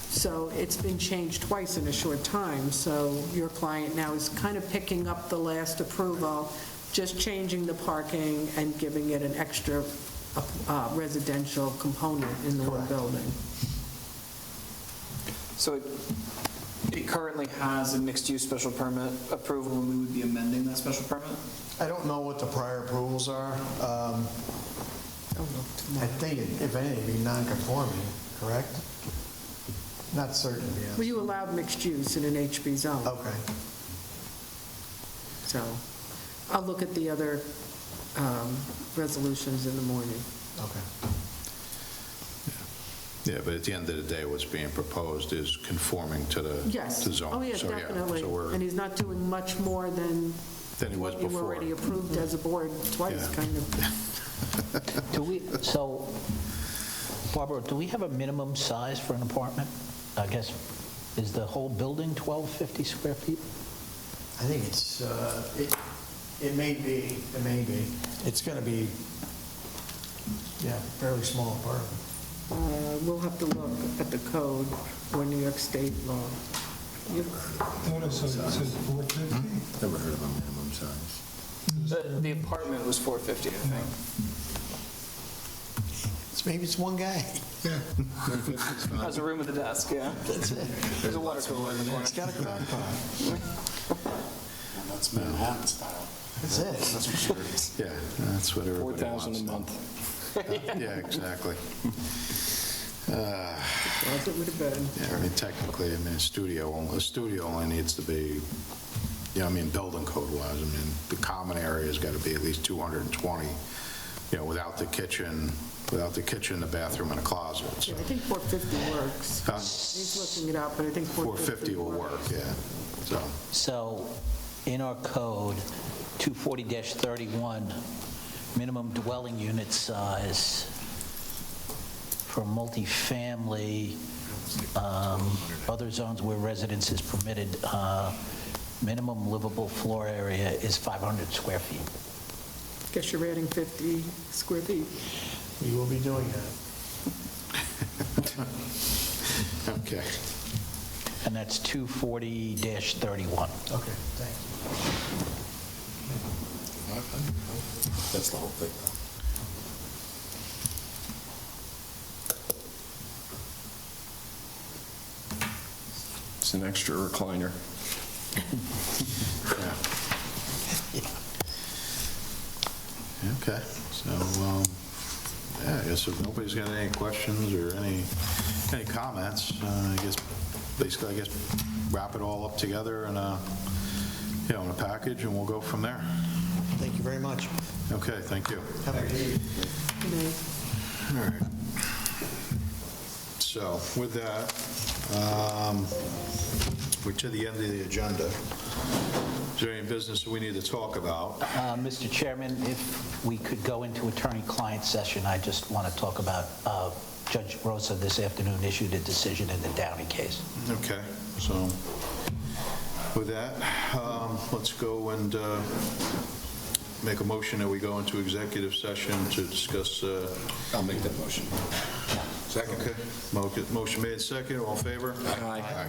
So it's been changed twice in a short time, so your client now is kind of picking up the last approval, just changing the parking and giving it an extra residential component in the one building. So it currently has a mixed-use special permit approval, and we would be amending that special permit? I don't know what the prior approvals are. I think, if anything, it'd be non-conforming, correct? Not certain, to be honest. Well, you allowed mixed use in an HB zone, Okay. so I'll look at the other resolutions in the morning. Okay. Yeah, but at the end of the day, what's being proposed is conforming to the Yes. to zone. Oh, yes, So, yeah, definitely. so we're- And he's not doing much more than Than he was what you before. already approved as a board twice, Yeah. kind of. So, Barbara, do we have a minimum size for an apartment? I guess, is the whole building 1,250 square feet? I think it's, it may be. It's going to be, yeah, fairly small apartment. We'll have to look at the code or New York State law. I thought it says 450? Never heard of a minimum size. The apartment was 450, I think. Maybe it's one guy. Yeah. Has a room with a desk, yeah. That's it. There's a water cooler in the corner. It's got a crock pot. That's Manhattan style. That's it. That's for sure. Yeah, that's what everybody wants. 4,000 a month. Yeah, exactly. Closet with a bed. Yeah, I mean, technically, I mean, a studio only needs to be, you know, I mean, building code wise, I mean, the common area's got to be at least 220, you know, without the kitchen, the bathroom, and a closet. So Yeah, I think 450 works. Huh? He's looking it up, but I think 450 will work, yeah. So, So, in our code, 240-31, minimum dwelling unit size for multifamily, other zones where residence is permitted, minimum livable floor area is 500 square feet. Guess you're adding 50 square feet. We will be doing that. okay. And that's 240-31. Okay, thank you. That's the whole thing. It's an extra recliner. Okay, so, yeah, I guess if nobody's got any questions or any comments, I guess, basically, wrap it all up together and, you know, in a package, and we'll go from there. Thank you very much. Okay, thank you. Have a good evening. Good night. All right. So with that, we're to the end of the agenda. Is there any business that we need to talk about? Mr. Chairman, if we could go into attorney-client session, I just want to talk about Judge Rosa this afternoon issued a decision in the Downey case. Okay, so with that, let's go and make a motion that we go into executive session to discuss. I'll make that motion. Second. Okay. Motion made second. All in favor? Aye.